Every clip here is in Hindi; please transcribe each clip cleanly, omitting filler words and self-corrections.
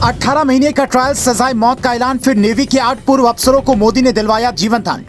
18 महीने का ट्रायल, सजाए मौत का ऐलान, फिर नेवी के 8 पूर्व अफसरों को मोदी ने दिलवाया जीवन दान।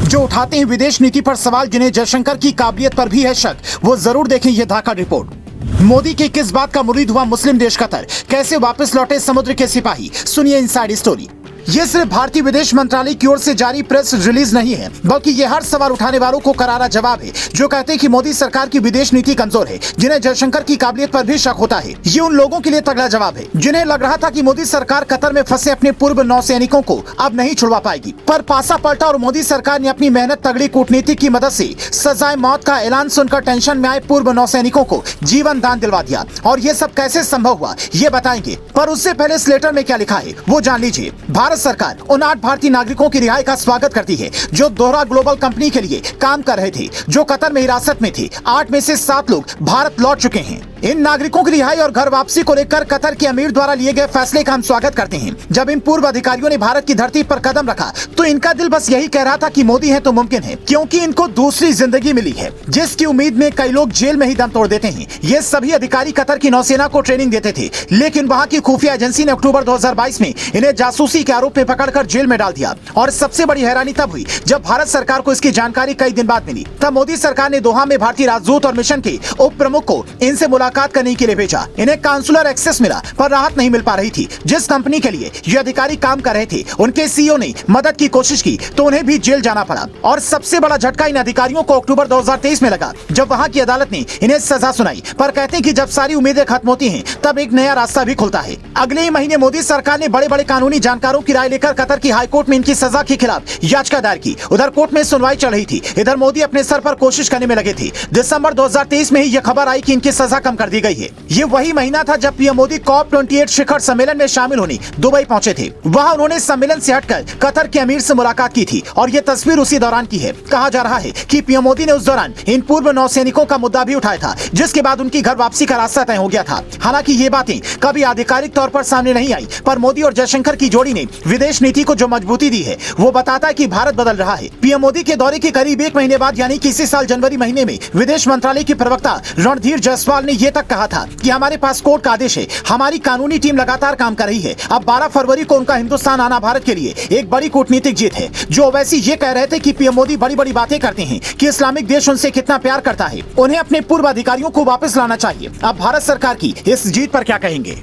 जो उठाते हैं विदेश नीति पर सवाल, जिन्हें जयशंकर की काबिलियत पर भी है शक, वो जरूर देखें ये धाकड़ रिपोर्ट। मोदी की किस बात का मुरीद हुआ मुस्लिम देश कतर, कैसे वापस लौटे समुद्र के सिपाही, सुनिए इनसाइड स्टोरी। ये सिर्फ भारतीय विदेश मंत्रालय की ओर से जारी प्रेस रिलीज नहीं है, बल्कि ये हर सवाल उठाने वालों को करारा जवाब है जो कहते हैं कि मोदी सरकार की विदेश नीति कमजोर है, जिन्हें जयशंकर की काबिलियत पर भी शक होता है। ये उन लोगों के लिए तगड़ा जवाब है जिन्हें लग रहा था कि मोदी सरकार कतर में फंसे अपने पूर्व नौसैनिकों को अब नहीं छुड़वा पाएगी, पर पासा पलटा और मोदी सरकार ने अपनी मेहनत तगड़ी कूटनीति की मदद से सजाए मौत का ऐलान सुनकर टेंशन में आए पूर्व नौसैनिकों को जीवन दान दिलवा दिया। और ये सब कैसे संभव हुआ ये बताएंगे, पर उससे पहले इस लेटर में क्या लिखा है वो जान लीजिए। भारत सरकार उन 8 भारतीय नागरिकों की रिहाई का स्वागत करती है जो दोहरा ग्लोबल कंपनी के लिए काम कर रहे थे, जो कतर में हिरासत में थे। 8 में से 7 लोग भारत लौट चुके हैं। इन नागरिकों की रिहाई और घर वापसी को लेकर कतर के अमीर द्वारा लिए गए फैसले का हम स्वागत करते हैं। जब इन पूर्व अधिकारियों ने भारत की धरती पर कदम रखा तो इनका दिल बस यही कह रहा था कि मोदी है तो मुमकिन है, क्योंकि इनको दूसरी जिंदगी मिली है जिसकी उम्मीद में कई लोग जेल में ही दम तोड़ देते हैं। ये सभी अधिकारी कतर की नौसेना को ट्रेनिंग देते थे, लेकिन वहाँ की खुफिया एजेंसी ने अक्टूबर 2022 में इन्हें जासूसी के आरोप में पकड़कर जेल में डाल दिया। और सबसे बड़ी हैरानी तब हुई जब भारत सरकार को इसकी जानकारी कई दिन बाद मिली। तब मोदी सरकार ने दोहा में भारतीय राजदूत और मिशन के उप प्रमुख को इनसे मुलाकात करने के लिए भेजा। इन्हें काउंसुलर एक्सेस मिला, पर राहत नहीं मिल पा रही थी। जिस कंपनी के लिए ये अधिकारी काम कर रहे थे उनके सीईओ ने मदद की कोशिश की तो उन्हें भी जेल जाना पड़ा। और सबसे बड़ा झटका इन अधिकारियों को अक्टूबर 2023 में लगा जब वहाँ की अदालत ने इन्हें सजा सुनाई। पर कहते हैं कि जब सारी उम्मीदें खत्म होती हैं तब एक नया रास्ता भी खुलता है। अगले ही महीने मोदी सरकार ने बड़े बड़े कानूनी जानकारों की राय लेकर कतर की हाईकोर्ट में इनकी सजा के खिलाफ याचिका दायर की। उधर कोर्ट में सुनवाई चल रही थी, इधर मोदी अपने सर पर कोशिश करने में लगे थे। दिसंबर 2023 में ही यह खबर आई कि इनकी सजा कम कर दी गई है। ये वही महीना था जब पीएम मोदी COP28 शिखर सम्मेलन में शामिल होने दुबई पहुंचे थे। वहां उन्होंने सम्मेलन से हटकर कतर के अमीर से मुलाकात की थी और ये तस्वीर उसी दौरान की है। कहा जा रहा है कि पीएम मोदी ने उस दौरान इन पूर्व नौसैनिकों का मुद्दा भी उठाया था, जिसके बाद उनकी घर वापसी का रास्ता तय हो गया था। हालांकि ये बातें कभी आधिकारिक तौर पर सामने नहीं आई, पर मोदी और जयशंकर की जोड़ी ने विदेश नीति को जो मजबूती दी है वो बताता है कि भारत बदल रहा है। पीएम मोदी के दौरे के करीब 1 महीने बाद यानी कि इसी साल जनवरी महीने में विदेश मंत्रालय की प्रवक्ता रणधीर जायसवाल ने ये तक कहा था कि हमारे पास कोर्ट का आदेश है, हमारी कानूनी टीम लगातार काम कर रही है। अब 12 फरवरी को उनका हिंदुस्तान आना भारत के लिए एक बड़ी कूटनीतिक जीत है। जो ओवैसी ये कह रहे थे कि पीएम मोदी बड़ी बड़ी बातें करते हैं कि इस्लामिक देश उनसे कितना प्यार करता है, उन्हें अपने पूर्व अधिकारियों को वापस लाना चाहिए। अब भारत सरकार की इस जीत पर क्या कहेंगे?